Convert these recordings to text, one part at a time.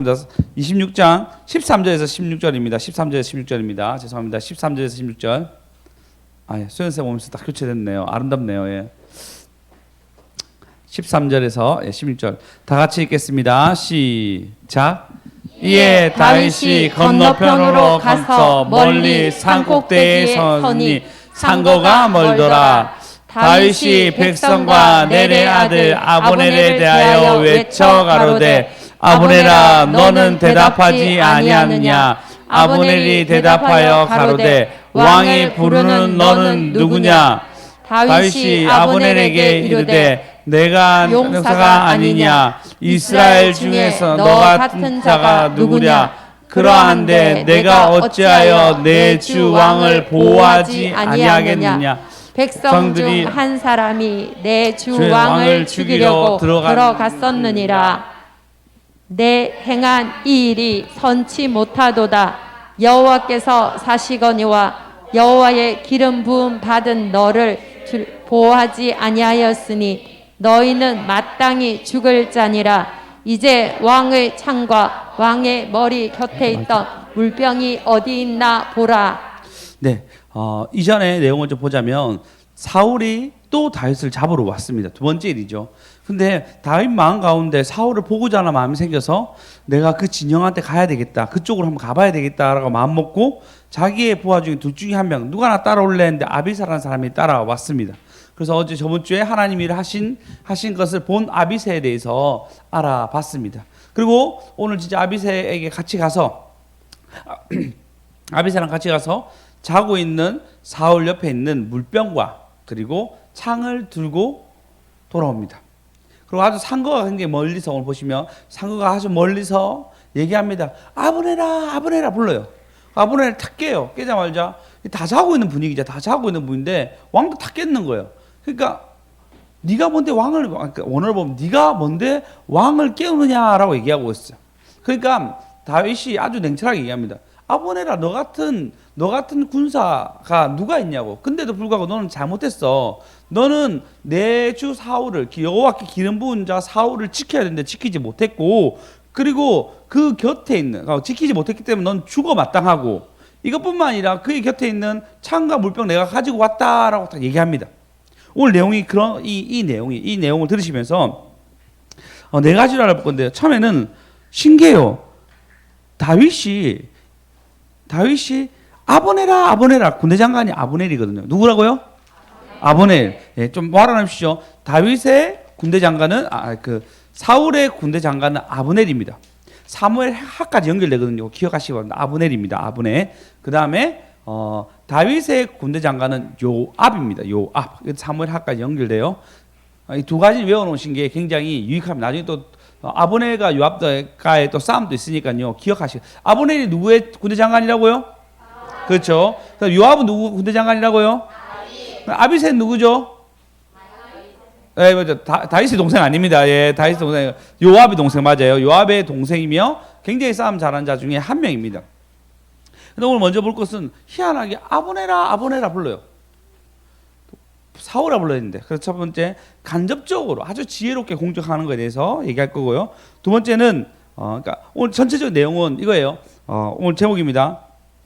26장 13절에서 16절입니다. 13절에서 16절입니다. 죄송합니다. 13절에서 16절. 예, 소연쌤 오면서 딱 교체됐네요. 아름답네요. 예. 13절에서 16절 다 같이 읽겠습니다. 시작. 이에 다윗이 건너편으로 가서 멀리 산꼭대기에 서니 산거가 멀더라. 다윗이 백성과 넬의 아들 아브넬에 대하여 외쳐 가로되 아브넬아 너는 대답하지 아니하느냐. 아브넬이 대답하여 가로되 왕이 부르는 너는 누구냐. 다윗이 아브넬에게 이르되 내가 용사가 아니냐. 이스라엘 중에서 너 같은 자가 누구냐. 그러한데 내가 어찌하여 내 주 왕을 보호하지 아니하겠느냐. 백성 중 한 사람이 내 주 왕을 죽이려고 들어갔었느니라. 내 행한 이 일이 선치 못하도다. 여호와께서 사시거니와 여호와의 기름 부음 받은 너를 보호하지 아니하였으니 너희는 마땅히 죽을 자니라. 이제 왕의 창과 왕의 머리 곁에 있던 물병이 어디 있나 보라. 네, 이전의 내용을 좀 보자면 사울이 또 다윗을 잡으러 왔습니다. 두 번째 일이죠. 근데 다윗 마음 가운데 사울을 보고자 하는 마음이 생겨서 내가 그 진영한테 가야 되겠다. 그쪽으로 한번 가봐야 되겠다라고 마음 먹고 자기의 부하 중에 둘 중에 한 명 누가 나 따라올래 했는데 아비새라는 사람이 따라왔습니다. 그래서 저번 주에 하나님이 하신 것을 본 아비새에 대해서 알아봤습니다. 그리고 오늘 진짜 아비새에게 같이 가서 아비새랑 같이 가서 자고 있는 사울 옆에 있는 물병과 그리고 창을 들고 돌아옵니다. 그리고 아주 산거가 굉장히 멀리서 오늘 보시면 산거가 아주 멀리서 얘기합니다. 아브넬아 아브넬아 불러요. 아브넬 탁 깨요. 깨자마자 다 자고 있는 분위기죠. 다 자고 있는 분인데 왕도 탁 깼는 거예요. 그러니까 네가 뭔데 왕을, 그러니까 오늘 보면 네가 뭔데 왕을 깨우느냐라고 얘기하고 있어요. 그러니까 다윗이 아주 냉철하게 얘기합니다. 아브넬아 너 같은 군사가 누가 있냐고. 근데도 불구하고 너는 잘못했어. 너는 내 주 사울을 여호와께 기름 부은 자 사울을 지켜야 되는데 지키지 못했고, 그리고 그 곁에 있는 지키지 못했기 때문에 넌 죽어 마땅하고, 이것뿐만 아니라 그의 곁에 있는 창과 물병 내가 가지고 왔다라고 딱 얘기합니다. 오늘 내용이 그런 이 내용을 들으시면서 네 가지를 알아볼 건데요. 처음에는 신기해요. 다윗이 아브넬아 군대 장관이 아브넬이거든요. 누구라고요? 아브넬. 예, 좀 말아놓으시죠. 다윗의 군대 장관은 사울의 군대 장관은 아브넬입니다. 사무엘 하까지 연결되거든요. 기억하시기 바랍니다. 아브넬입니다. 아브넬. 그 다음에 다윗의 군대 장관은 요압입니다. 요압. 사무엘 하까지 연결돼요. 이 두 가지 외워놓으신 게 굉장히 유익합니다. 나중에 또 아브넬과 요압과의 또 싸움도 있으니까요. 기억하시고. 아브넬이 누구의 군대 장관이라고요? 그렇죠. 요압은 누구 군대 장관이라고요? 아비새는 누구죠? 네, 맞죠. 다윗의 동생 아닙니다. 예, 다윗의 동생. 요압의 동생 맞아요. 요압의 동생이며 굉장히 싸움 잘하는 자 중에 한 명입니다. 근데 오늘 먼저 볼 것은 희한하게 아브넬아 불러요. 사울아 불러야 그래서 첫 번째 간접적으로 아주 지혜롭게 공격하는 것에 대해서 얘기할 거고요. 두 번째는 그러니까 오늘 전체적인 내용은 이거예요. 오늘 제목입니다.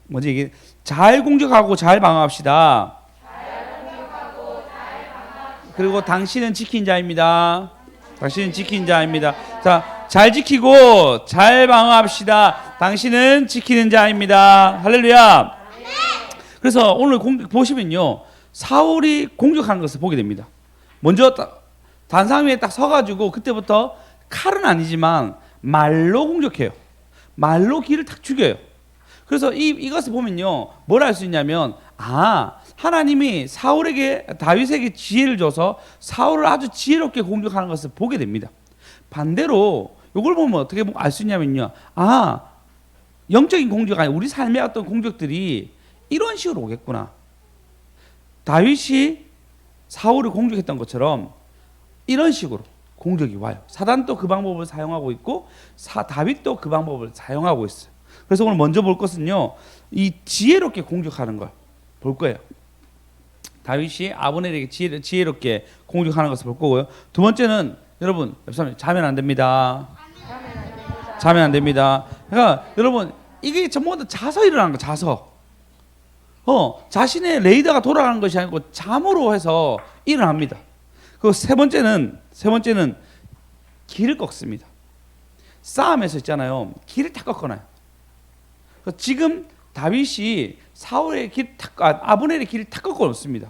먼저 이게 잘 공격하고 잘 방어합시다. 그리고 당신은 지킨 자입니다. 당신은 지킨 자입니다. 자, 잘 지키고 잘 방어합시다. 당신은 지키는 자입니다. 할렐루야. 그래서 오늘 보시면요. 사울이 공격하는 것을 보게 됩니다. 먼저 단상 위에 딱 서가지고 그때부터 칼은 아니지만 말로 공격해요. 말로 기를 탁 죽여요. 그래서 이것을 보면요. 뭘 알 수 있냐면 하나님이 다윗에게 지혜를 줘서 사울을 아주 지혜롭게 공격하는 것을 보게 됩니다. 반대로 이걸 보면 어떻게 알 수 있냐면요. 영적인 공격 아니 우리 삶의 어떤 공격들이 이런 식으로 오겠구나. 다윗이 사울을 공격했던 것처럼 이런 식으로 공격이 와요. 사단도 그 방법을 사용하고 있고 다윗도 그 방법을 사용하고 있어요. 그래서 오늘 먼저 볼 것은요. 이 지혜롭게 공격하는 걸 볼 거예요. 다윗이 아브넬에게 지혜롭게 공격하는 것을 볼 거고요. 두 번째는 여러분 옆 사람 자면 안 됩니다. 자면 안 됩니다. 그러니까 여러분 이게 전부 다 자서 일어나는 거 자서. 자신의 레이더가 돌아가는 것이 아니고 잠으로 해서 일어납니다. 그 세 번째는 길을 꺾습니다. 싸움에서 있잖아요. 길을 탁 꺾어놔요. 지금 다윗이 사울의 아브넬의 길을 탁 꺾어 놓습니다.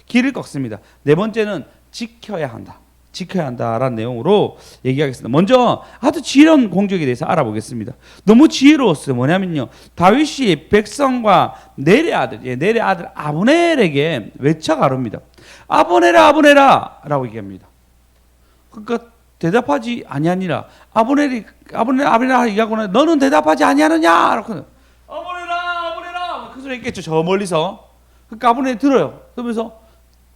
길을 꺾습니다. 네 번째는 지켜야 한다라는 내용으로 얘기하겠습니다. 먼저 아주 지혜로운 공적에 대해서 알아보겠습니다. 너무 지혜로웠어요. 뭐냐면요, 다윗이 백성과 넬의 아들 아브넬에게 외쳐 가릅니다. 아브넬아 라고 얘기합니다. 그러니까 대답하지 아니하니라. 아브넬아 얘기하고는 너는 대답하지 아니하느냐? 이렇게 아브넬아 그 소리 했겠죠. 저 멀리서. 그러니까 아브넬이 들어요. 그러면서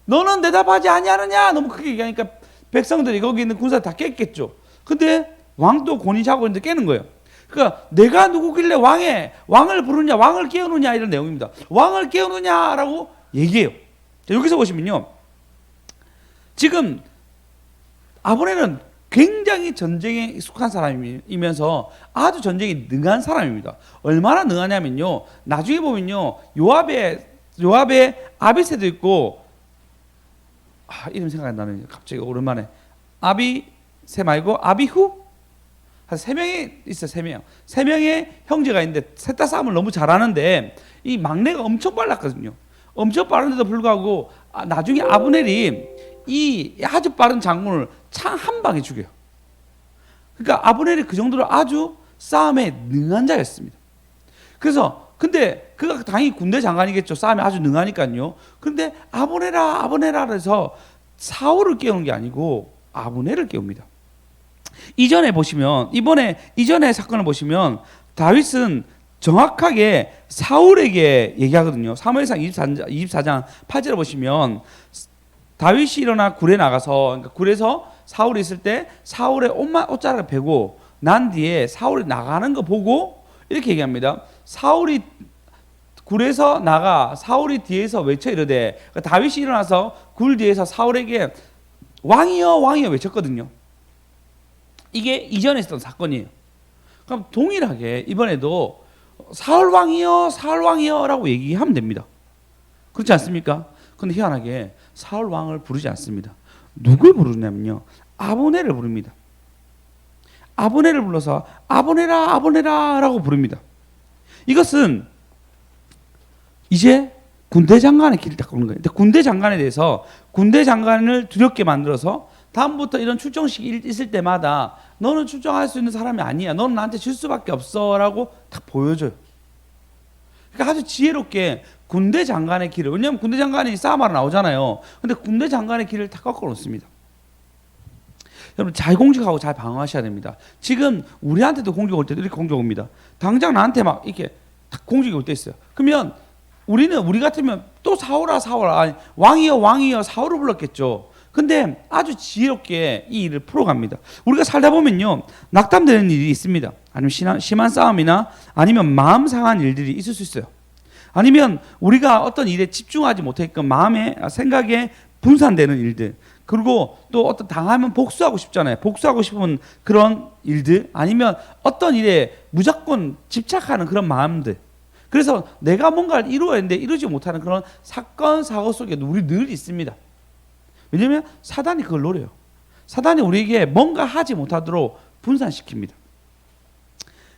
너는 대답하지 아니하느냐? 너무 크게 얘기하니까 백성들이 거기 있는 군사들 다 깼겠죠. 근데 왕도 곤히 자고 있는데 깨는 거예요. 그러니까 내가 누구길래 왕을 부르냐, 왕을 깨우느냐 이런 내용입니다. 왕을 깨우느냐라고 얘기해요. 자, 여기서 보시면요, 지금 아브넬은 굉장히 전쟁에 익숙한 사람이면서 아주 전쟁에 능한 사람입니다. 얼마나 능하냐면요, 나중에 보면요, 요압의 아비새도 있고, 이름 생각이 안 나네요. 갑자기 오랜만에. 아비새 말고 아비후? 한 3명이 있어요. 3명. 3명의 형제가 있는데 셋 다 싸움을 너무 잘하는데 이 막내가 엄청 빨랐거든요. 엄청 빠른데도 불구하고 나중에 아브넬이 이 아주 빠른 장군을 창 한 방에 죽여요. 그러니까 아브넬이 그 정도로 아주 싸움에 능한 자였습니다. 그래서 근데 그가 당연히 군대 장관이겠죠. 싸움에 아주 능하니까요. 그런데 아브넬아 해서 사울을 깨우는 게 아니고 아브넬을 깨웁니다. 이전에 이전의 사건을 보시면 다윗은 정확하게 사울에게 얘기하거든요. 사무엘상 24장 8절에 보시면 다윗이 일어나 굴에 나가서, 그러니까 굴에서 사울이 있을 때 사울의 옷자락을 베고 난 뒤에 사울이 나가는 거 보고 이렇게 얘기합니다. 사울이 굴에서 나가 사울이 뒤에서 외쳐 이르되, 그러니까 다윗이 일어나서 굴 뒤에서 사울에게 왕이여 외쳤거든요. 이게 이전에 있었던 사건이에요. 그럼 동일하게 이번에도 사울 왕이여 라고 얘기하면 됩니다. 그렇지 않습니까? 근데 희한하게 사울 왕을 부르지 않습니다. 누굴 부르냐면요, 아브넬을 부릅니다. 아브넬을 불러서 아브넬아 라고 부릅니다. 이것은 이제 군대 장관의 길을 닦는 거예요. 근데 군대 장관에 대해서 군대 장관을 두렵게 만들어서 다음부터 이런 출정식이 있을 때마다 너는 출정할 수 있는 사람이 아니야. 너는 나한테 질 수밖에 없어 라고 딱 보여줘요. 그러니까 아주 지혜롭게 군대 장관의 길을, 왜냐하면 군대 장관이 싸움하러 나오잖아요. 근데 군대 장관의 길을 다 꺾어 놓습니다. 여러분 잘 공격하고 잘 방어하셔야 됩니다. 지금 우리한테도 공격 올 때도 이렇게 공격 옵니다. 당장 나한테 막 이렇게 딱 공격이 올 때 있어요. 그러면 우리 같으면 또 사울아 아니, 왕이여 사울을 불렀겠죠. 근데 아주 지혜롭게 이 일을 풀어갑니다. 우리가 살다 보면요, 낙담되는 일이 있습니다. 아니면 심한 싸움이나 아니면 마음 상한 일들이 있을 수 있어요. 아니면 우리가 어떤 일에 집중하지 못했건 마음에 생각에 분산되는 일들, 그리고 또 어떤 당하면 복수하고 싶잖아요. 복수하고 싶은 그런 일들, 아니면 어떤 일에 무조건 집착하는 그런 마음들. 그래서 내가 뭔가를 이루어야 하는데 이루지 못하는 그런 사건 사고 속에 우리 늘 있습니다. 왜냐하면 사단이 그걸 노려요. 사단이 우리에게 뭔가 하지 못하도록 분산시킵니다.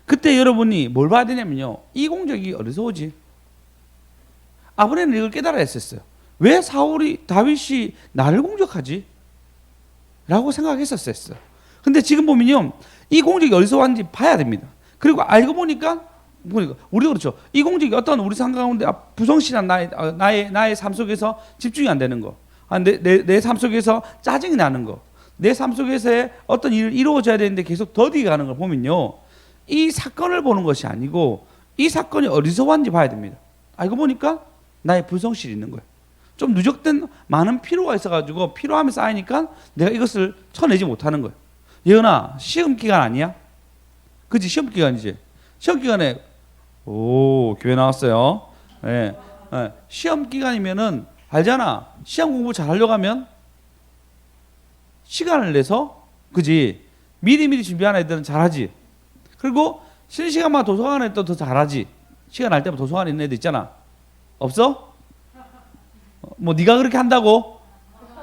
그때 여러분이 뭘 봐야 되냐면요, 이 공격이 어디서 오지? 아브넬은 이걸 깨달아야 했었어요. 왜 다윗이 나를 공격하지? 라고 생각했었어요. 근데 지금 보면요, 이 공격이 어디서 왔는지 봐야 됩니다. 그리고 알고 보니까 우리 그렇죠. 이 공격이 어떤 우리 삶 가운데 부성실한 나의 삶 속에서 집중이 안 되는 거, 내 삶 속에서 짜증이 나는 거, 내 삶 속에서의 어떤 일을 이루어져야 되는데 계속 더디게 가는 걸 보면요, 이 사건을 보는 것이 아니고 이 사건이 어디서 왔는지 봐야 됩니다. 알고 보니까 나의 불성실이 있는 거예요. 좀 누적된 많은 피로가 있어가지고 피로함이 쌓이니까 내가 이것을 쳐내지 못하는 거예요. 예은아, 시험 기간 아니야? 그치, 시험 기간이지. 시험 기간에 교회 나왔어요. 네. 시험 기간이면은 알잖아. 시험 공부 잘 하려고 하면 시간을 내서, 그지, 미리 준비하는 애들은 잘하지. 그리고 쉬는 시간만 도서관에 또 더 잘하지. 시간 날 때만 도서관에 있는 애들 있잖아. 없어? 뭐 네가 그렇게 한다고?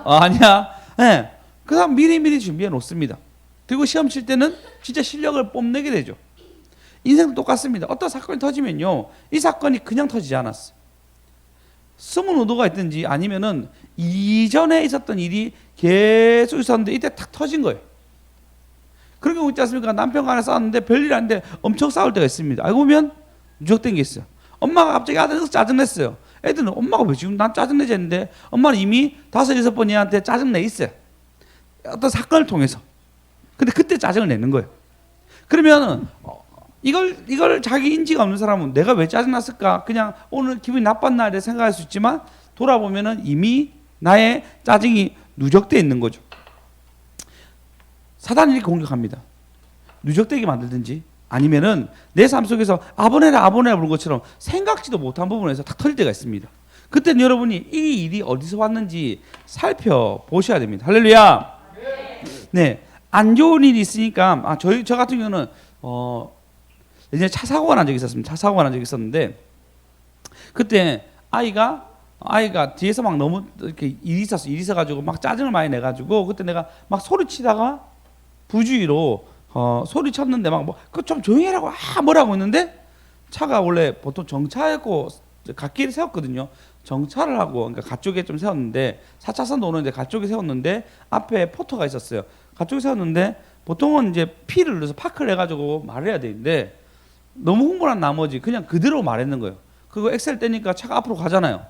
아니야. 네. 그 사람 미리미리 준비해 놓습니다. 그리고 시험 칠 때는 진짜 실력을 뽐내게 되죠. 인생도 똑같습니다. 어떤 사건이 터지면요, 이 사건이 그냥 터지지 않았어. 숨은 의도가 있든지 아니면은 이전에 있었던 일이 계속 있었는데 이때 탁 터진 거예요. 그런 경우 있지 않습니까? 남편과 하나 싸웠는데 별일 아닌데 엄청 싸울 때가 있습니다. 알고 보면 누적된 게 있어요. 엄마가 갑자기 아들에서 짜증냈어요. 애들은 엄마가 왜 지금 난 짜증내지 했는데 엄마는 이미 5, 6번 얘한테 짜증내 있어요. 어떤 사건을 통해서. 근데 그때 짜증을 내는 거예요. 그러면 이걸 자기 인지가 없는 사람은 내가 왜 짜증났을까? 그냥 오늘 기분이 나쁜 날에 생각할 수 있지만 돌아보면은 이미 나의 짜증이 누적되어 있는 거죠. 사단이 이렇게 공격합니다. 누적되게 만들든지 아니면은 내 삶 속에서 아보네라 부른 것처럼 생각지도 못한 부분에서 탁 터질 때가 있습니다. 그때는 여러분이 이 일이 어디서 왔는지 살펴보셔야 됩니다. 할렐루야. 네, 안 좋은 일이 있으니까 저 같은 경우는 예전에 차 사고가 난 적이 있었습니다. 차 사고가 난 적이 있었는데 그때 아이가 뒤에서 막 너무 이렇게 일이 있어가지고 막 짜증을 많이 내가지고 그때 내가 막 소리치다가 부주의로 소리 쳤는데 막 그 좀 조용히 하라고 뭐라고 했는데 차가 원래 보통 정차하고 갓길에 세웠거든요. 정차를 하고 그러니까 가쪽에 좀 세웠는데 4차선도 오는데 가쪽에 세웠는데 앞에 포터가 있었어요. 가쪽에 세웠는데 보통은 이제 P를 눌러서 파크를 해가지고 말을 해야 되는데 너무 흥분한 나머지 그냥 그대로 말했는 거예요. 그거 엑셀 떼니까 차가 앞으로 가잖아요.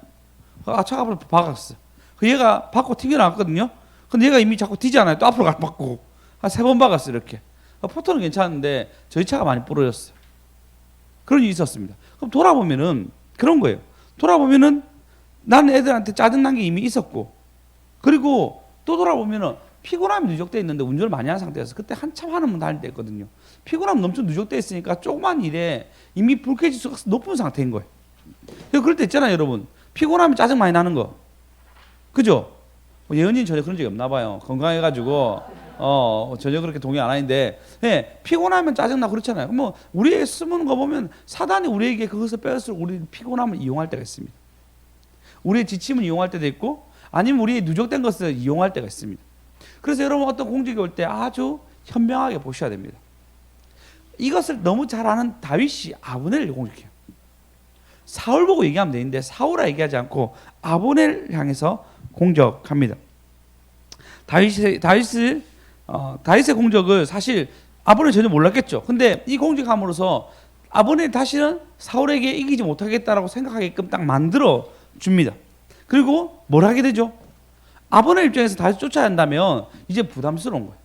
차가 앞으로 박았어. 그 얘가 받고 튕겨나갔거든요. 근데 얘가 이미 자꾸 뒤잖아요. 또 앞으로 바꾸고 한 3번 박았어요. 이렇게. 포터는 괜찮은데 저희 차가 많이 부러졌어요. 그런 일이 있었습니다. 그럼 돌아보면은 그런 거예요. 돌아보면은 나는 애들한테 짜증난 게 이미 있었고 그리고 또 돌아보면은 피곤함이 누적되어 있는데 운전을 많이 한 상태여서 그때 한참 하는 분 다닐 때였거든요. 피곤함이 엄청 누적되어 있으니까 조그만 일에 이미 불쾌지수가 높은 상태인 거예요. 그럴 때 있잖아요, 여러분. 피곤하면 짜증 많이 나는 거. 그죠? 예언이는 전혀 그런 적이 없나 봐요. 건강해가지고 전혀 그렇게 동의 안 하는데 피곤하면 짜증나고 그렇잖아요. 뭐 우리의 쓰는 거 보면 사단이 우리에게 그것을 빼앗을수록 우리 피곤함을 이용할 때가 있습니다. 우리의 지침을 이용할 때도 있고 아니면 우리의 누적된 것을 이용할 때가 있습니다. 그래서 여러분 어떤 공격이 올 때 아주 현명하게 보셔야 됩니다. 이것을 너무 잘 아는 다윗이 아브넬을 공격해요. 사울 보고 얘기하면 되는데 사울아 얘기하지 않고 아브넬을 향해서 공격합니다. 다윗의 공격을 사실 아브넬 전혀 몰랐겠죠. 근데 이 공격함으로써 아브넬이 다시는 사울에게 이기지 못하겠다라고 생각하게끔 딱 만들어 줍니다. 그리고 뭘 하게 되죠? 아브넬 입장에서 다시 쫓아야 한다면 이제 부담스러운 거예요.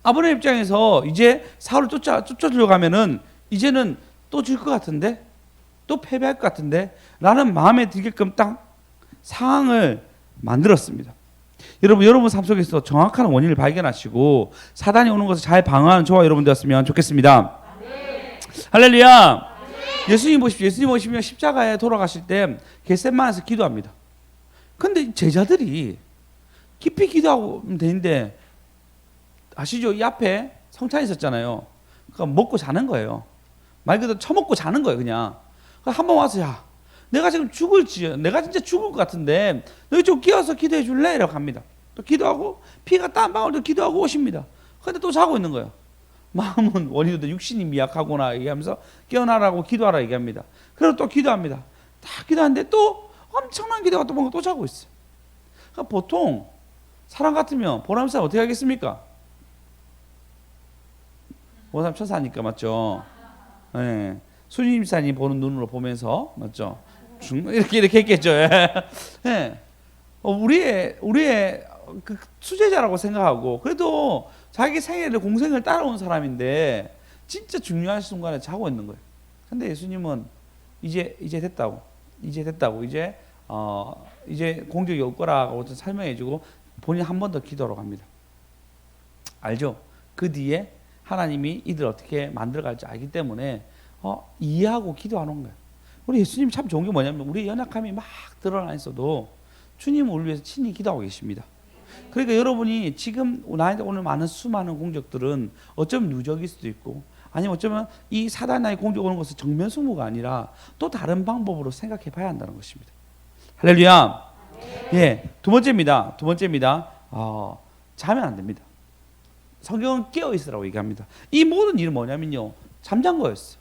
아브넬 입장에서 이제 사울을 쫓아주려고 하면은 이제는 또 질 것 같은데 또 패배할 것 같은데 라는 마음에 들게끔 딱 상황을 만들었습니다. 여러분 삶 속에서 정확한 원인을 발견하시고 사단이 오는 것을 잘 방어하는 저와 여러분 되었으면 좋겠습니다. 네. 할렐루야. 네. 예수님 보십시오. 예수님 오시면 십자가에 돌아가실 때 겟세마네에서 기도합니다. 근데 제자들이 깊이 기도하면 되는데 아시죠? 이 앞에 성찬이 있었잖아요. 그러니까 먹고 자는 거예요. 말 그대로 처먹고 자는 거예요. 그냥 한 번 와서 야 내가 지금 죽을지 내가 진짜 죽을 것 같은데 너희 좀 끼어서 기도해 줄래? 이라고 합니다. 또 기도하고 피가 땀 방울도 기도하고 오십니다. 근데 또 자고 있는 거예요. 마음은 원인도 육신이 미약하구나 얘기하면서 깨어나라고 기도하라 얘기합니다. 그리고 또 기도합니다. 딱 기도하는데 또 엄청난 기도가 또 뭔가 또 자고 있어요. 그러니까 보통 사람 같으면 보람 사람 어떻게 하겠습니까? 보람 천사니까 맞죠? 네. 수님사님 보는 눈으로 보면서 맞죠? 이렇게 했겠죠. 네. 우리의 그 수제자라고 생각하고 그래도 자기 생애를 공생을 따라온 사람인데 진짜 중요한 순간에 자고 있는 거예요. 근데 예수님은 이제 됐다고 이제 공격이 올 거라고 설명해주고 본인 한 번 더 기도하러 갑니다. 알죠? 그 뒤에 하나님이 이들 어떻게 만들어갈지 알기 때문에 이해하고 기도하는 거예요. 우리 예수님 참 좋은 게 뭐냐면 우리 연약함이 막 드러나 있어도 주님은 우리 위해서 친히 기도하고 계십니다. 그러니까 여러분이 지금 나한테 오늘 많은 수많은 공적들은 어쩌면 누적일 수도 있고, 아니면 어쩌면 이 사단의 공격 오는 것은 정면승부가 아니라 또 다른 방법으로 생각해 봐야 한다는 것입니다. 할렐루야. 예, 두 번째입니다. 자면 안 됩니다. 성경은 깨어 있으라고 얘기합니다. 이 모든 일은 뭐냐면요, 잠잔 거였어요.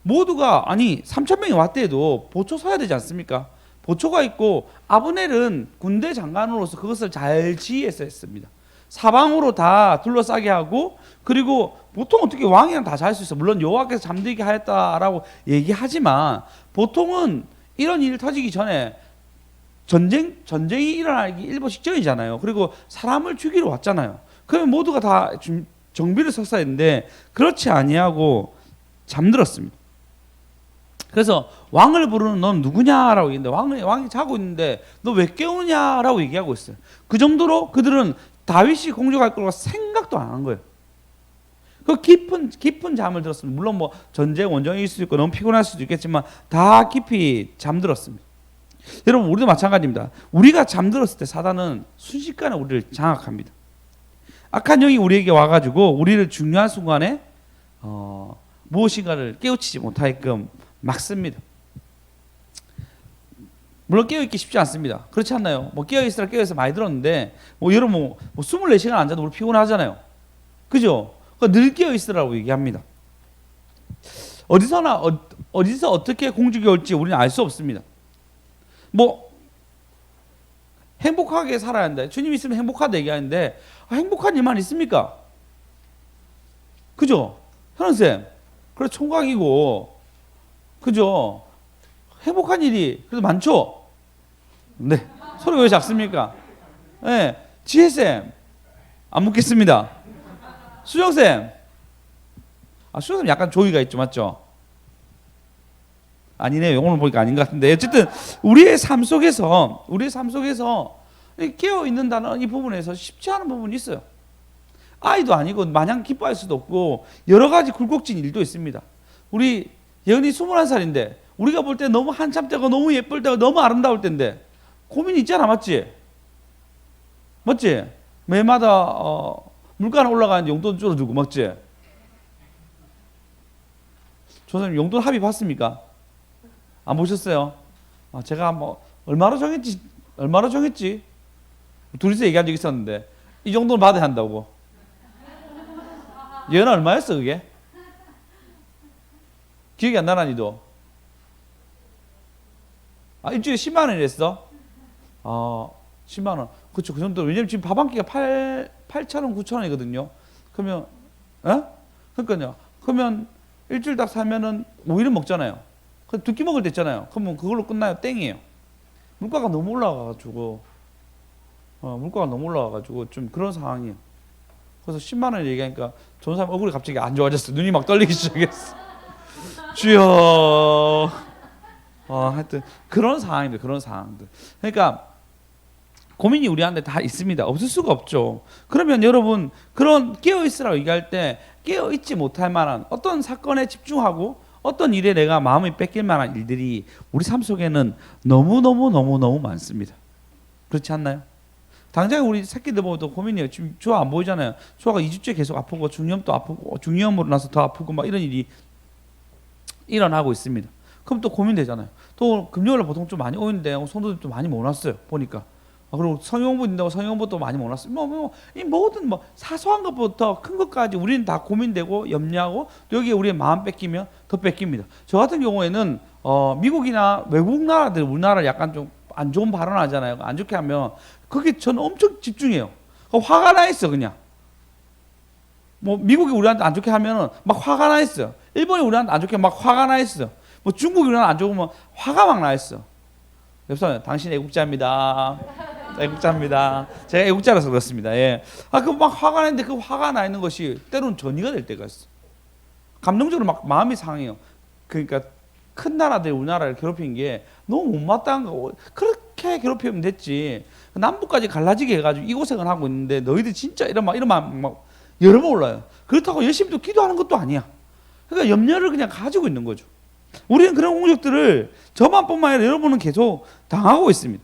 모두가 3,000명이 왔대도 보초 서야 되지 않습니까? 보초가 있고 아브넬은 군대 장관으로서 그것을 잘 지휘해서 했습니다. 사방으로 다 둘러싸게 하고, 그리고 보통 어떻게 왕이랑 다 잘 수 있어. 물론 여호와께서 잠들게 하였다라고 얘기하지만 보통은 이런 일이 터지기 전에 전쟁이 일어나기 일보 직전이잖아요. 그리고 사람을 죽이러 왔잖아요. 그러면 모두가 다 정비를 섰어야 했는데 그렇지 아니하고 잠들었습니다. 그래서 왕을 부르는 넌 누구냐라고 얘기했는데 왕이 자고 있는데 너 왜 깨우냐라고 얘기하고 있어요. 그 정도로 그들은 다윗이 공격할 거라고 생각도 안 한 거예요. 그 깊은 잠을 들었습니다. 물론 뭐 전쟁 원정일 수도 있고 너무 피곤할 수도 있겠지만 다 깊이 잠들었습니다. 여러분, 우리도 마찬가지입니다. 우리가 잠들었을 때 사단은 순식간에 우리를 장악합니다. 악한 영이 우리에게 와가지고 우리를 중요한 순간에 무엇인가를 깨우치지 못하게끔 막습니다. 물론 깨어있기 쉽지 않습니다. 그렇지 않나요? 뭐 깨어있어 많이 들었는데 여러분 24시간 안 자도 우리 피곤하잖아요. 그죠? 늘 깨어있으라고 얘기합니다. 어디서 어떻게 공격이 올지 우리는 알 수 없습니다. 행복하게 살아야 한다. 주님 있으면 행복하다 얘기하는데 행복한 일만 있습니까? 그죠? 현원쌤, 그래 총각이고, 그죠? 행복한 일이 그래도 많죠? 네. 소리가 왜 작습니까? 네. 지혜쌤, 안 묻겠습니다. 수정쌤, 수정쌤 약간 조의가 있죠, 맞죠? 아니네요. 오늘 보니까 아닌 것 같은데, 어쨌든 우리의 삶 속에서 깨어 있는다는 이 부분에서 쉽지 않은 부분이 있어요. 아이도 아니고 마냥 기뻐할 수도 없고 여러 가지 굴곡진 일도 있습니다. 우리 예은이 21살인데 우리가 볼 때 너무 한참 때고 너무 예쁠 때고 너무 아름다울 때인데 고민이 있잖아, 맞지? 매마다 물가 올라가는데 용돈 줄어들고, 맞지? 조선님 용돈 합의 봤습니까? 안 보셨어요? 제가 얼마로 정했지? 둘이서 얘기한 적 있었는데 이 정도는 받아야 한다고. 예은아 얼마였어 그게? 기억이 안 나나 니도? 일주일에 10만 원이랬어? 10만 원. 그렇죠. 그 정도. 왜냐면 지금 밥 한 끼가 8,000원, 9,000원이거든요. 그러면, 그러니까요. 그러면 일주일 딱 사면은 5일은 먹잖아요. 두 끼 먹을 때 있잖아요. 그러면 그걸로 끝나요? 땡이에요. 물가가 너무 올라가가지고, 좀 그런 상황이에요. 그래서 10만 원 얘기하니까 좋은 사람 얼굴이 갑자기 안 좋아졌어. 눈이 막 떨리기 시작했어. 주여. 하여튼 그런 상황입니다. 그런 상황들. 그러니까 고민이 우리한테 다 있습니다. 없을 수가 없죠. 그러면 여러분, 그런 깨어있으라고 얘기할 때 깨어있지 못할 만한 어떤 사건에 집중하고 어떤 일에 내가 마음이 뺏길 만한 일들이 우리 삶 속에는 너무 많습니다. 그렇지 않나요? 당장 우리 새끼들 보고도 고민이에요. 지금 조아 안 보이잖아요. 조아가 2주째 계속 아프고 중이염도 아프고 중이염으로 나서 더 아프고 막 이런 일이 일어나고 있습니다. 그럼 또 고민되잖아요. 또 금요일에 보통 좀 많이 오는데 성도들 좀 많이 못 왔어요. 보니까. 그리고 성형부 있다고 성형부도 많이 못 왔어요. 이 모든 사소한 것부터 큰 것까지 우리는 다 고민되고 염려하고 또 여기에 우리의 마음 뺏기면 더 뺏깁니다. 저 같은 경우에는 미국이나 외국 나라들 우리나라를 약간 좀 안 좋은 발언하잖아요. 안 좋게 하면 그게 저는 엄청 집중해요. 화가 나 있어 그냥. 미국이 우리한테 안 좋게 하면은 막 화가 나 있어요. 일본이 우리한테 안 좋게 막 화가 나 있어. 중국이 우리한테 안 좋으면 화가 막 나 있어. 옆사람, 당신 애국자입니다. 애국자입니다. 제가 애국자라서 그렇습니다. 예. 막 화가 나는데 그 화가 나 있는 것이 때로는 전이가 될 때가 있어. 감정적으로 막 마음이 상해요. 그러니까 큰 나라들 우리나라를 괴롭힌 게 너무 못마땅한 거. 그렇게 괴롭히면 됐지. 남북까지 갈라지게 해가지고 이 고생을 하고 있는데 너희들 진짜 이런 말 여러 번 올라요. 그렇다고 열심히 또 기도하는 것도 아니야. 그러니까 염려를 그냥 가지고 있는 거죠. 우리는 그런 공격들을 저만뿐만 아니라 여러분은 계속 당하고 있습니다.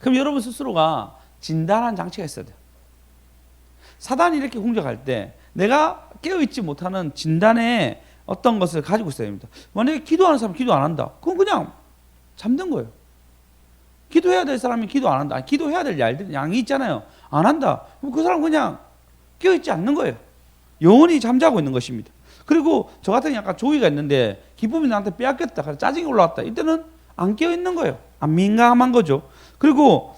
그럼 여러분 스스로가 진단하는 장치가 있어야 돼요. 사단이 이렇게 공격할 때 내가 깨어있지 못하는 진단의 어떤 것을 가지고 있어야 됩니다. 만약에 기도하는 사람이 기도 안 한다. 그건 그냥 잠든 거예요. 기도해야 될 사람이 기도 안 한다. 기도해야 될 양이 있잖아요. 안 한다. 그럼 그 사람은 그냥 깨어있지 않는 거예요. 영원히 잠자고 있는 것입니다. 그리고 저 같은 약간 조기가 있는데 기쁨이 나한테 빼앗겼다. 그래서 짜증이 올라왔다. 이때는 안 깨어있는 거예요. 안 민감한 거죠. 그리고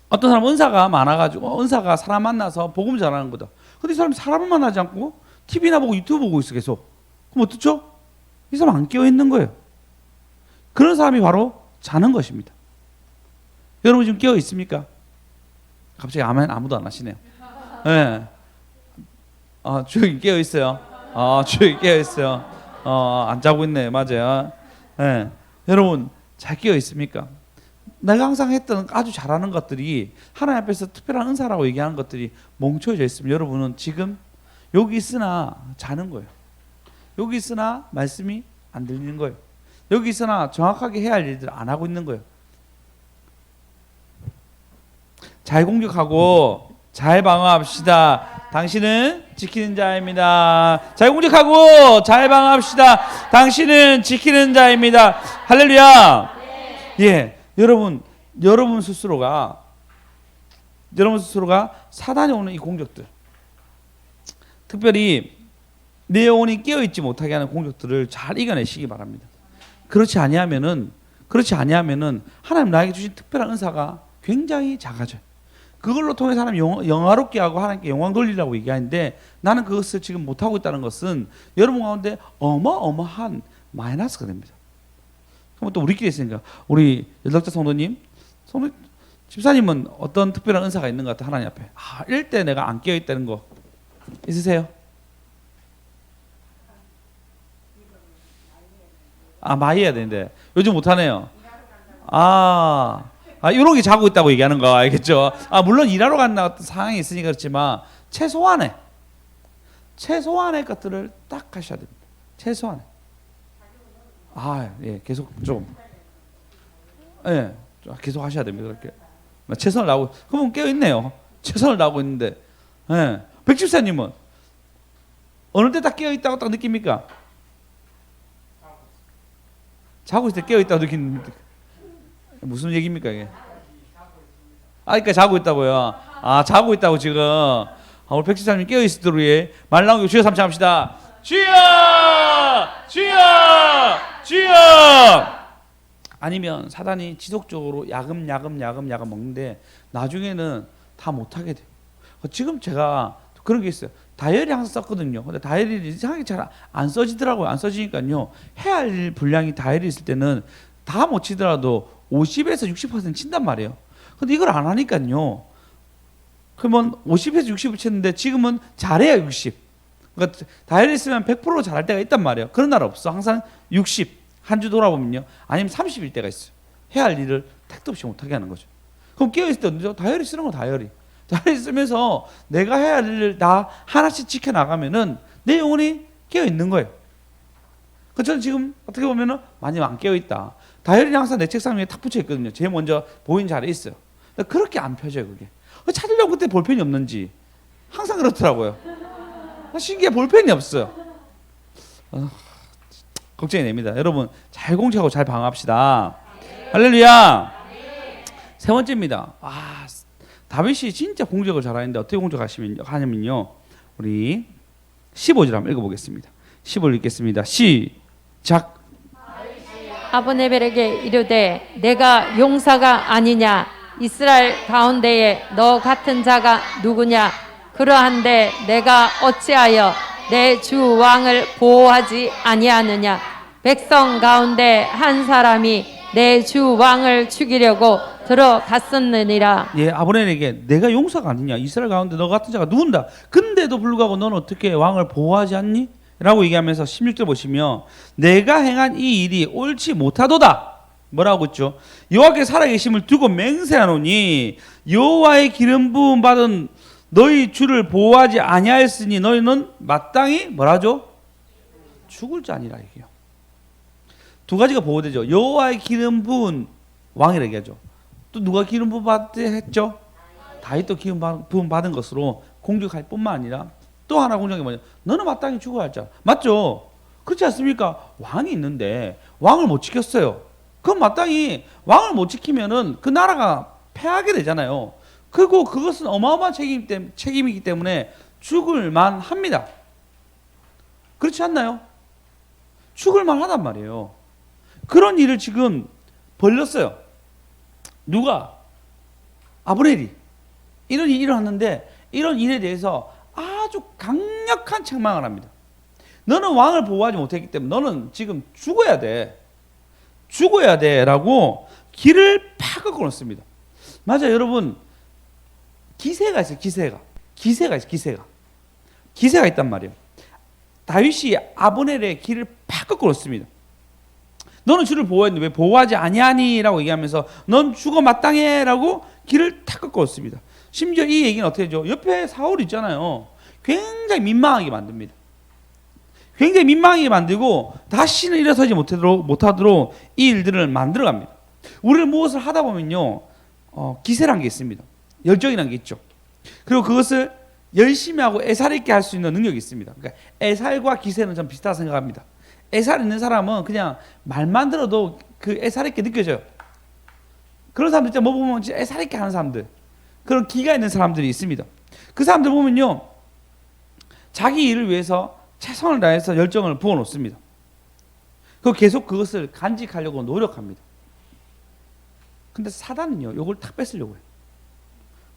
어떤 사람 은사가 많아가지고 은사가 사람 만나서 복음 전하는 거다. 근데 이 사람이 사람을 만나지 않고 TV나 보고 유튜브 보고 있어 계속. 그럼 어떻죠? 이 사람 안 깨어있는 거예요. 그런 사람이 바로 자는 것입니다. 여러분 지금 깨어 있습니까? 갑자기 아멘 아무도 안 하시네요. 네. 주역이 깨어 있어요. 주역이 깨어 있어요. 안 자고 있네. 맞아요. 네. 여러분 잘 깨어 있습니까? 내가 항상 했던 아주 잘하는 것들이 하나님 앞에서 특별한 은사라고 얘기하는 것들이 멈춰져 있으면 여러분은 지금 여기 있으나 자는 거예요. 여기 있으나 말씀이 안 들리는 거예요. 여기 있으나 정확하게 해야 할 일들 안 하고 있는 거예요. 잘 공격하고 잘 방어합시다. 당신은 지키는 자입니다. 잘 공격하고 잘 방어합시다. 당신은 지키는 자입니다. 할렐루야. 예, 여러분 스스로가 사단이 오는 이 공격들, 특별히 내 영혼이 깨어있지 못하게 하는 공격들을 잘 이겨내시기 바랍니다. 그렇지 아니하면은 하나님 나에게 주신 특별한 은사가 굉장히 작아져요. 그걸로 통해 사람 영화롭게 하고 하나님께 영광 돌리라고 얘기하는데 나는 그것을 지금 못하고 있다는 것은 여러분 가운데 어마어마한 마이너스가 됩니다. 그럼 또 우리끼리 있으니까 우리 연락자 성도님 집사님은 어떤 특별한 은사가 있는 것 같아요? 하나님 앞에 이럴 때 내가 안 깨어있다는 거 있으세요? 많이 해야 되는데 요즘 못하네요. 이런 게 자고 있다고 얘기하는 거 알겠죠? 물론 일하러 간다 어떤 상황이 있으니까 그렇지만 최소한의 것들을 딱 하셔야 됩니다. 최소한의. 예, 계속 좀. 예, 계속 하셔야 됩니다. 그렇게. 최선을 다하고, 그러면 깨어있네요. 최선을 다하고 있는데. 예. 백집사님은 어느 때 딱 깨어있다고 딱 느낍니까? 자고 있을 때 깨어있다고 느끼는 무슨 얘기입니까 이게? 그러니까 자고 있다고요. 자고 있다고 지금. 우리 백집사님 깨어있도록 말 나오고 주여 삼창합시다. 주여! 주여! 주여! 아니면 사단이 지속적으로 야금 먹는데 나중에는 다 못하게 돼요. 지금 제가 그런 게 있어요. 다이어리 항상 썼거든요. 근데 다이어리 이상하게 잘 안 써지더라고요. 안 써지니까요. 해야 할 분량이 다이어리 있을 때는 다 못 치더라도 50에서 60% 친단 말이에요. 근데 이걸 안 하니까요. 그러면 50에서 60을 치는데 지금은 잘해야 60. 그러니까 다이어리 쓰면 100% 잘할 때가 있단 말이에요. 그런 날 없어. 항상 60. 한 주 돌아보면요. 아니면 30일 때가 있어요. 해야 할 일을 택도 없이 못하게 하는 거죠. 그럼 깨어있을 때 언제죠? 다이어리 쓰는 거 다이어리 쓰면서 내가 해야 할 일을 다 하나씩 지켜나가면은 내 영혼이 깨어있는 거예요. 저는 지금 어떻게 보면은 많이 안 깨어있다. 다이어리는 항상 내 책상 위에 탁 붙여 있거든요. 제일 먼저 보이는 자리에 있어요. 그렇게 안 펴져요, 그게. 찾으려고 그때 볼펜이 없는지 항상 그렇더라고요. 신기해, 볼펜이 없어요. 걱정이 됩니다. 여러분 잘 공격하고 잘 방어합시다. 할렐루야. 세 번째입니다. 다윗이 진짜 공격을 잘하는데 어떻게 공격하냐면요. 우리 15절 한번 읽어보겠습니다. 15절 읽겠습니다. 시작. 아브네벨에게 이르되 내가 용사가 아니냐 이스라엘 가운데에 너 같은 자가 누구냐 그러한데 내가 어찌하여 내 주 왕을 보호하지 아니하느냐 백성 가운데 한 사람이 내 주 왕을 죽이려고 들어갔었느니라. 예, 아브넬에게 내가 용사가 아니냐 이스라엘 가운데 너 같은 자가 누군다. 근데도 불구하고 너는 어떻게 왕을 보호하지 않니? 라고 얘기하면서 16절 보시면 내가 행한 이 일이 옳지 못하도다. 뭐라고 했죠? 여호와께 살아계심을 두고 맹세하노니 여호와의 기름 부음 받은 너희 주를 보호하지 아니하였으니 너희는 마땅히 뭐라죠? 죽을 자니라 얘기해요. 두 가지가 보호되죠. 여호와의 기름 부은 왕이라 얘기하죠. 또 누가 기름 부음 받게 했죠? 다윗도 기름 부음 받은 것으로 공격할 뿐만 아니라 또 하나 공격이 뭐냐? 너는 마땅히 죽어야 할 자. 맞죠? 그렇지 않습니까? 왕이 있는데 왕을 못 지켰어요. 그럼 마땅히 왕을 못 지키면은 그 나라가 패하게 되잖아요. 그리고 그것은 어마어마한 책임이기 때문에 죽을 만합니다. 그렇지 않나요? 죽을 만하단 말이에요. 그런 일을 지금 벌렸어요. 누가? 아브넬이. 이런 일이 일어났는데 이런 일에 대해서 아주 강력한 책망을 합니다. 너는 왕을 보호하지 못했기 때문에 너는 지금 죽어야 돼. 죽어야 돼 라고 길을 팍 끊었습니다. 맞아요, 여러분. 기세가 있어요. 기세가 있어요. 기세가 있단 말이에요. 다윗이 아브넬의 길을 팍 끊었습니다. 너는 주를 보호했는데 왜 보호하지 아니하니? 라고 얘기하면서 넌 죽어 마땅해 라고 길을 탁 끊었습니다. 심지어 이 얘기는 어떻게 하죠? 옆에 사울이 있잖아요. 굉장히 민망하게 만듭니다. 굉장히 민망하게 만들고 다시는 일어서지 못하도록 이 일들을 만들어갑니다. 우리를 무엇을 하다 보면요, 기세란 게 있습니다. 열정이란 게 있죠. 그리고 그것을 열심히 하고 애살 있게 할 수 있는 능력이 있습니다. 그러니까 애살과 기세는 전 비슷하다고 생각합니다. 애살 있는 사람은 그냥 말만 들어도 그 애살 있게 느껴져요. 그런 사람들 진짜 뭐 보면 진짜 애살 있게 하는 사람들, 그런 기가 있는 사람들이 있습니다. 그 사람들 보면요, 자기 일을 위해서 최선을 다해서 열정을 부어놓습니다. 그리고 계속 그것을 간직하려고 노력합니다. 근데 사단은요, 이걸 탁 뺏으려고 해요.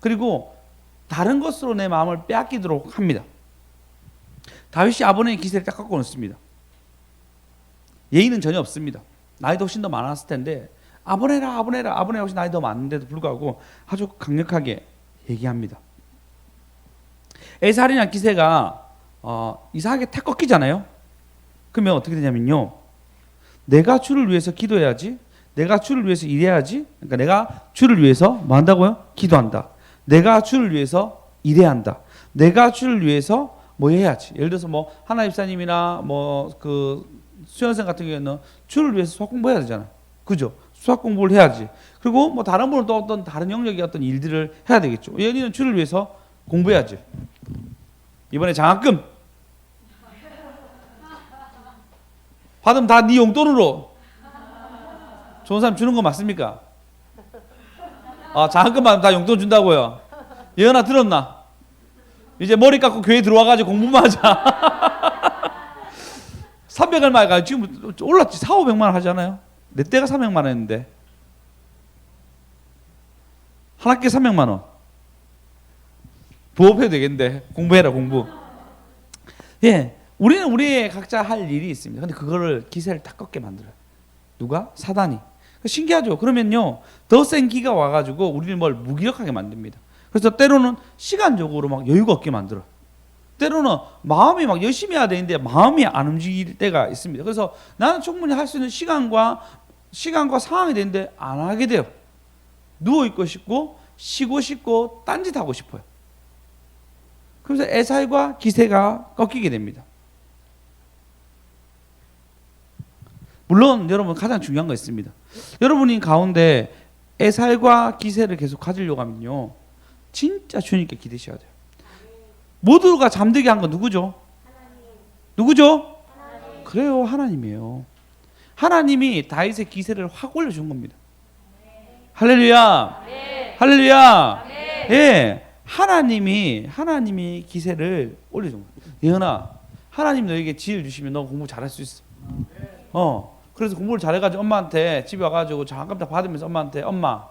그리고 다른 것으로 내 마음을 빼앗기도록 합니다. 다윗이 아브넬의 기세를 딱 꺾어 놓습니다. 예의는 전혀 없습니다. 나이도 훨씬 더 많았을 텐데 아브넬아 훨씬 나이 더 많은데도 불구하고 아주 강력하게 얘기합니다. 에살이나 기세가 이상하게 탁 꺾이잖아요. 그러면 어떻게 되냐면요, 내가 주를 위해서 기도해야지, 내가 주를 위해서 일해야지. 그러니까 내가 주를 위해서 뭐 한다고요? 기도한다. 내가 주를 위해서 일해야 한다. 내가 주를 위해서 뭐 해야지. 예를 들어서 뭐 하나 집사님이나 뭐 그 수연생 같은 경우에는 주를 위해서 수학 공부해야 되잖아. 그죠? 수학 공부를 해야지. 그리고 뭐 다른 분은 또 어떤 다른 영역의 어떤 일들을 해야 되겠죠. 얘는 주를 위해서 공부해야지. 이번에 장학금 받으면 다 네 용돈으로. 좋은 사람 주는 거 맞습니까? 장학금 받으면 다 용돈 준다고요. 예언아 들었나? 이제 머리 깎고 교회 들어와가지고 공부만 하자. 300 얼마가 지금 올랐지. 400~500만 원 하잖아요. 내 때가 300만 원인데 한 학기에 300만 원 부업해도 되겠는데. 공부해라, 공부. 예, 우리는 우리의 각자 할 일이 있습니다. 근데 그거를 기세를 딱 꺾게 만들어요. 누가? 사단이. 신기하죠. 그러면요, 더 센 기가 와가지고 우리를 뭘 무기력하게 만듭니다. 그래서 때로는 시간적으로 막 여유가 없게 만들어. 때로는 마음이 막 열심히 해야 되는데 마음이 안 움직일 때가 있습니다. 그래서 나는 충분히 할 수 있는 시간과 상황이 되는데 안 하게 돼요. 누워 있고 싶고 쉬고 싶고 딴짓하고 싶어요. 그래서 애살과 기세가 꺾이게 됩니다. 물론 여러분, 가장 중요한 거 있습니다. 여러분이 가운데 애살과 기세를 계속 가지려고 하면요, 진짜 주님께 기대셔야 돼요. 모두가 잠들게 한 건 누구죠? 누구죠? 그래요, 하나님이에요. 하나님이 다윗의 기세를 확 올려준 겁니다. 할렐루야. 할렐루야. 예, 하나님이 기세를 올려준 거예요. 예은아, 하나님 너에게 지혜를 주시면 너 공부 잘할 수 있어. 그래서 공부를 잘해가지고 엄마한테 집에 와가지고 잠깐 다 받으면서 엄마한테, 엄마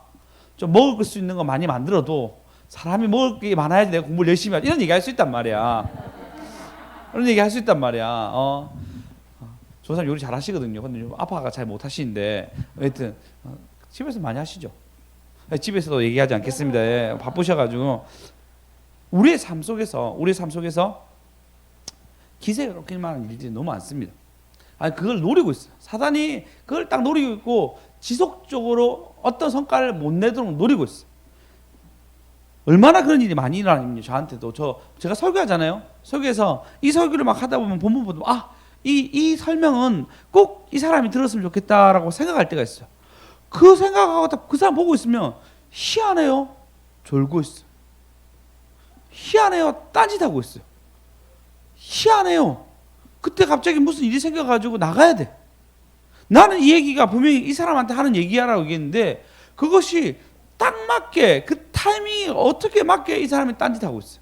좀 먹을 수 있는 거 많이 만들어도 사람이 먹을 게 많아야지 내가 공부를 열심히 하지. 이런 얘기 할 수 있단 말이야. 그런 얘기 할 수 있단 말이야. 저 사람 요리 잘 하시거든요. 근데 아빠가 잘 못 하시는데 하여튼 집에서 많이 하시죠. 집에서도 얘기하지 않겠습니다. 예, 바쁘셔가지고 우리의 삶 속에서 기세가 꺾일 만한 일들이 너무 많습니다. 그걸 노리고 있어요. 사단이 그걸 딱 노리고 있고 지속적으로 어떤 성과를 못 내도록 노리고 있어요. 얼마나 그런 일이 많이 일어나냐면요, 저한테도. 제가 설교하잖아요. 설교에서 이 설교를 막 하다 보면 본문 이 설명은 꼭 이 사람이 들었으면 좋겠다라고 생각할 때가 있어요. 그 생각하고 그 사람 보고 있으면 희한해요. 졸고 있어요. 희한해요. 딴짓하고 있어요. 희한해요. 그때 갑자기 무슨 일이 생겨가지고 나가야 돼. 나는 이 얘기가 분명히 이 사람한테 하는 얘기야라고 얘기했는데 그것이 딱 맞게 그 타이밍이 어떻게 맞게 이 사람이 딴짓하고 있어요.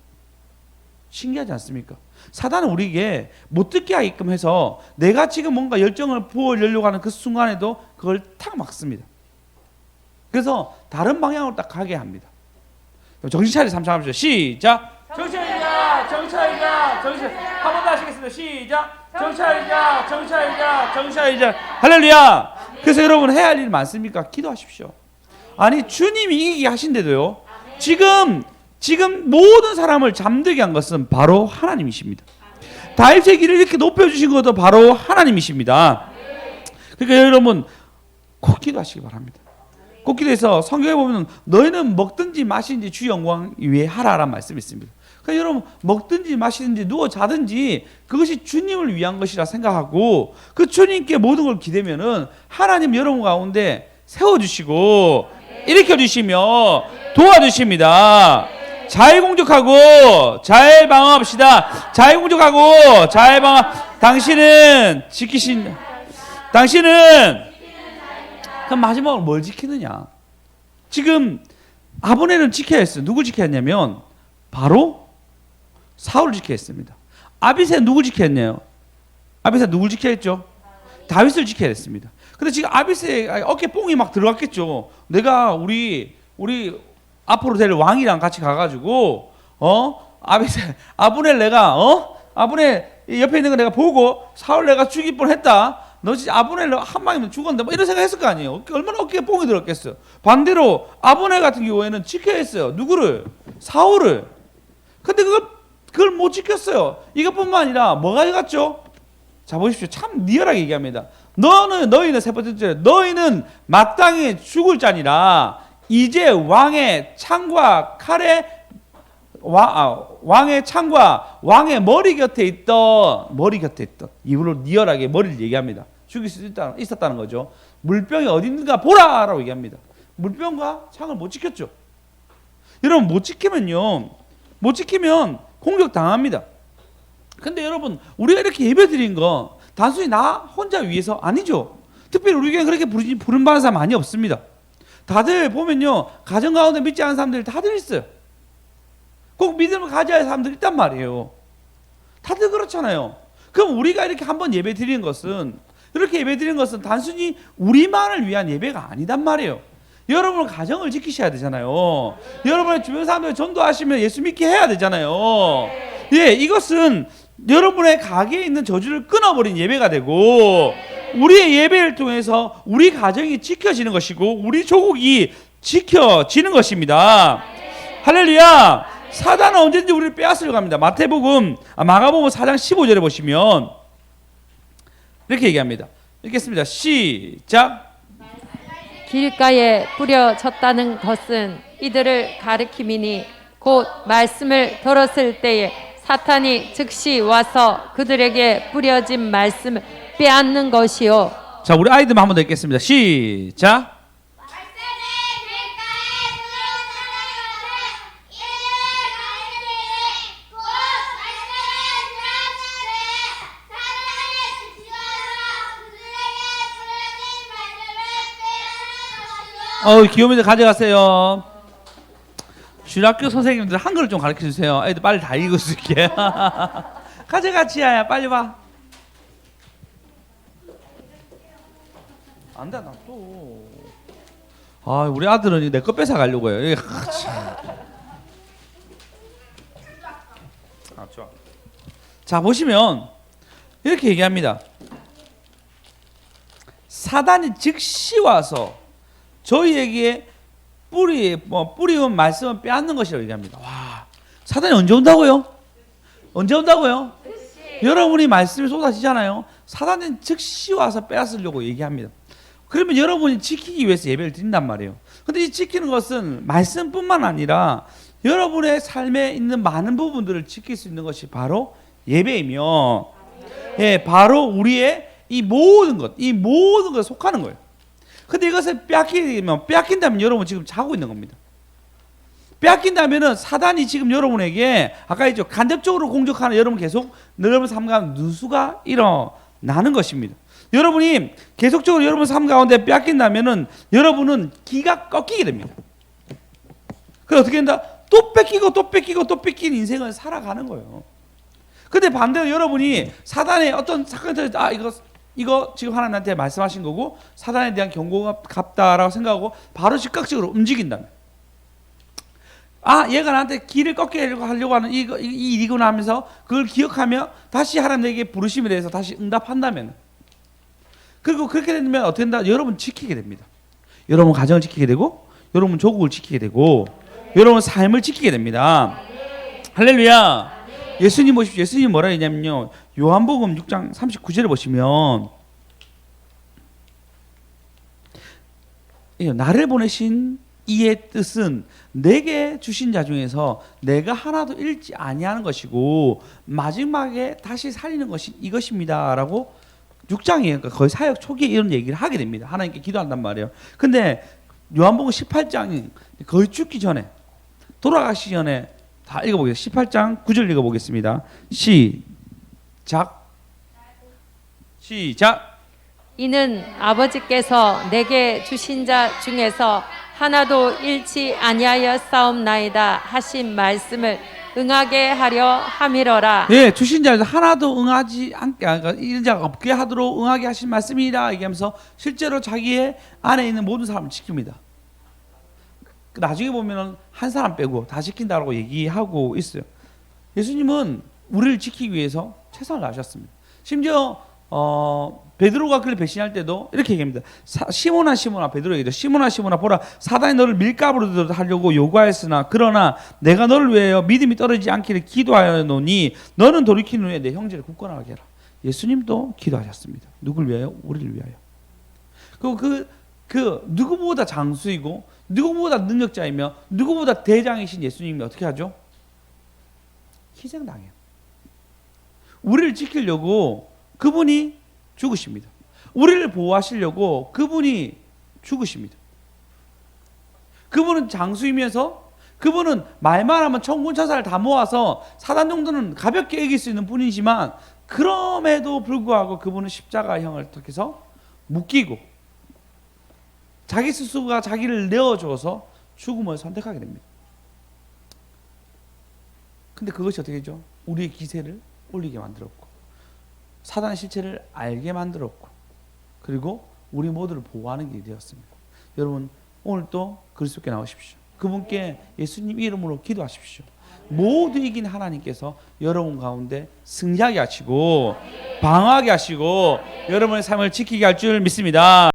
신기하지 않습니까? 사단은 우리에게 못 듣게 하게끔 해서 내가 지금 뭔가 열정을 부어려고 하는 그 순간에도 그걸 탁 막습니다. 그래서 다른 방향으로 딱 가게 합니다. 정신 차려 삼창합시다. 시작. 정신 차리자, 정신 차리자, 정신. 한 번 더 하시겠습니다. 시작. 정신 차리자, 정신 차리자, 정신 차리자. 할렐루야. 그래서 여러분 해야 할 일 많습니까? 기도하십시오. 아니 주님이 이기게 하신데도요. 지금 모든 사람을 잠들게 한 것은 바로 하나님이십니다. 다윗의 길을 이렇게 높여주신 것도 바로 하나님이십니다. 그러니까 여러분 꼭 기도하시기 바랍니다. 꼭 기도해서 성경에 보면 너희는 먹든지 마시든지 주 영광 위에 하라라는 말씀이 있습니다. 그러니까 여러분 먹든지 마시든지 누워 자든지 그것이 주님을 위한 것이라 생각하고 그 주님께 모든 걸 기대면은 하나님 여러분 가운데 세워주시고 일으켜주시며 도와주십니다. 잘 공격하고 잘 방어합시다. 잘 공격하고 잘 방어. 당신은 그럼 마지막으로 뭘 지키느냐? 지금 아브넬은 지켜야 했어요. 누구 지켜야 했냐면 바로 사울을 지켜야 했습니다. 아비새 누구 지켜야 했냐요? 아비새 누굴 지켜야 했죠? 다윗을 지켜야 했습니다. 근데 지금 아비새 어깨 뽕이 막 들어갔겠죠. 내가 우리 앞으로 될 왕이랑 같이 가가지고 아브넬 내가 아브넬 옆에 있는 거 내가 보고 사울 내가 죽일 뻔했다. 너 진짜 아브넬 한 방이면 죽었는데 뭐 이런 생각했을 거 아니에요. 얼마나 어깨에 뽕이 들었겠어요. 반대로 아브넬 같은 경우에는 지켜야 했어요. 누구를? 사울을. 근데 그걸 못 지켰어요. 이것뿐만 아니라 뭐가 해갔죠? 자 보십시오. 참 리얼하게 얘기합니다. 너희는 세 번째 너희는 마땅히 죽을 자니라. 이제 왕의 창과 칼에 왕의 창과 왕의 머리 곁에 있던 이후로 리얼하게 머리를 얘기합니다. 죽일 수 있었다는 거죠. 물병이 어디 있는가 보라라고 얘기합니다. 물병과 창을 못 지켰죠. 여러분 못 지키면 공격 당합니다. 근데 여러분 우리가 이렇게 예배드린 거 단순히 나 혼자 위해서 아니죠. 특별히 우리 교회는 그렇게 부름받는 사람 많이 없습니다. 다들 보면요 가정 가운데 믿지 않는 사람들이 다들 있어요. 꼭 믿음을 가져야 할 사람들이 있단 말이에요. 다들 그렇잖아요. 그럼 우리가 이렇게 한번 예배 드리는 것은 단순히 우리만을 위한 예배가 아니단 말이에요. 여러분 가정을 지키셔야 되잖아요. 여러분의 주변 사람들 전도하시면 예수 믿게 해야 되잖아요. 예, 이것은 여러분의 가게에 있는 저주를 끊어버린 예배가 되고 우리의 예배를 통해서 우리 가정이 지켜지는 것이고 우리 조국이 지켜지는 것입니다. 할렐루야. 사단은 언제든지 우리를 빼앗으려고 합니다. 마가복음 4장 15절에 보시면 이렇게 얘기합니다. 읽겠습니다. 시작. 길가에 뿌려졌다는 것은 이들을 가리킴이니 곧 말씀을 들었을 때에 사탄이 즉시 와서 그들에게 뿌려진 말씀을 빼앗는 것이요. 자, 우리 아이들만 한번 더 읽겠습니다. 시작. 귀요미들 가져가세요. 주일학교 선생님들 한글을 좀 가르쳐 주세요. 애들 빨리 다 읽을 수 있게. 가져가 지아야 빨리 와. 안 돼, 나 또. 우리 아들은 내 거 뺏어 가려고 해요. 좋아. 자, 보시면 이렇게 얘기합니다. 사단이 즉시 와서 저희에게 뿌리온 말씀을 빼앗는 것이라고 얘기합니다. 와, 사단이 언제 온다고요? 여러분이 말씀이 쏟아지잖아요. 사단은 즉시 와서 빼앗으려고 얘기합니다. 그러면 여러분이 지키기 위해서 예배를 드린단 말이에요. 근데 이 지키는 것은 말씀뿐만 아니라 여러분의 삶에 있는 많은 부분들을 지킬 수 있는 것이 바로 예배이며, 예, 바로 우리의 이 모든 것에 속하는 거예요. 근데 이것을 빼앗긴다면 여러분 지금 자고 있는 겁니다. 빼앗긴다면은 사단이 지금 여러분에게 아까 했죠. 간접적으로 공격하는 여러분 계속 여러분 삶 가운데 누수가 일어나는 것입니다. 여러분이 계속적으로 여러분 삶 가운데 빼앗긴다면은 여러분은 기가 꺾이게 됩니다. 그래서 어떻게 된다? 또 뺏기고 또 뺏기고 또 뺏긴 인생을 살아가는 거예요. 근데 반대로 여러분이 사단의 어떤 사건에 이거 지금 하나님한테 말씀하신 거고 사단에 대한 경고가 같다라고 생각하고 바로 즉각적으로 움직인다면, 얘가 나한테 길을 꺾게 하려고 하는 이 일이구나 하면서 그걸 기억하며 다시 하나님에게 부르심에 대해서 다시 응답한다면, 그리고 그렇게 되면 어떻게 된다? 여러분 지키게 됩니다. 여러분 가정을 지키게 되고 여러분 조국을 지키게 되고 여러분 삶을 지키게 됩니다. 할렐루야. 예수님 보십시오. 예수님 뭐라 했냐면요, 요한복음 6장 39절을 보시면 나를 보내신 이의 뜻은 내게 주신 자 중에서 내가 하나도 잃지 아니하는 것이고 마지막에 다시 살리는 것이 이것입니다 라고 6장에 그러니까 거의 사역 초기에 이런 얘기를 하게 됩니다. 하나님께 기도한단 말이에요. 근데 요한복음 18장 거의 죽기 전에, 돌아가시기 전에 다 읽어보겠습니다. 18장 9절 읽어보겠습니다. 시작. 이는 아버지께서 내게 주신 자 중에서 하나도 잃지 아니하였사옵나이다 하신 말씀을 응하게 하려 함이러라. 예, 주신 자에서 하나도 응하지 않게, 그러니까 이런 자가 없게 하도록 응하게 하신 말씀이다 얘기하면서 실제로 자기의 안에 있는 모든 사람을 지킵니다. 나중에 보면은 한 사람 빼고 다 지킨다라고 얘기하고 있어요. 예수님은 우리를 지키기 위해서 최선을 다하셨습니다. 심지어 베드로가 그를 배신할 때도 이렇게 얘기합니다. 시몬아 시몬아, 베드로 얘기죠. 시몬아 시몬아, 보라, 사단이 너를 밀가부로 하려고 요구하였으나 그러나 내가 너를 위하여 믿음이 떨어지지 않기를 기도하였노니 너는 돌이킨 후에 내 형제를 굳건하게 하라. 예수님도 기도하셨습니다. 누굴 위하여? 우리를 위하여. 그리고 그 누구보다 장수이고 누구보다 능력자이며 누구보다 대장이신 예수님이 어떻게 하죠? 희생당해요. 우리를 지키려고 그분이 죽으십니다. 우리를 보호하시려고 그분이 죽으십니다. 그분은 장수이면서 그분은 말만 하면 천군 천사를 다 모아서 사단 정도는 가볍게 이길 수 있는 분이지만 그럼에도 불구하고 그분은 십자가형을 통해서 묶이고 자기 스스로가 자기를 내어줘서 죽음을 선택하게 됩니다. 근데 그것이 어떻게 되죠? 우리의 기세를 올리게 만들었고 사단의 실체를 알게 만들었고 그리고 우리 모두를 보호하는 길이 되었습니다. 여러분 오늘 또 그리스도께 나오십시오. 그분께 예수님 이름으로 기도하십시오. 모두 이긴 하나님께서 여러분 가운데 승리하게 하시고 방어하게 하시고 여러분의 삶을 지키게 할 줄 믿습니다.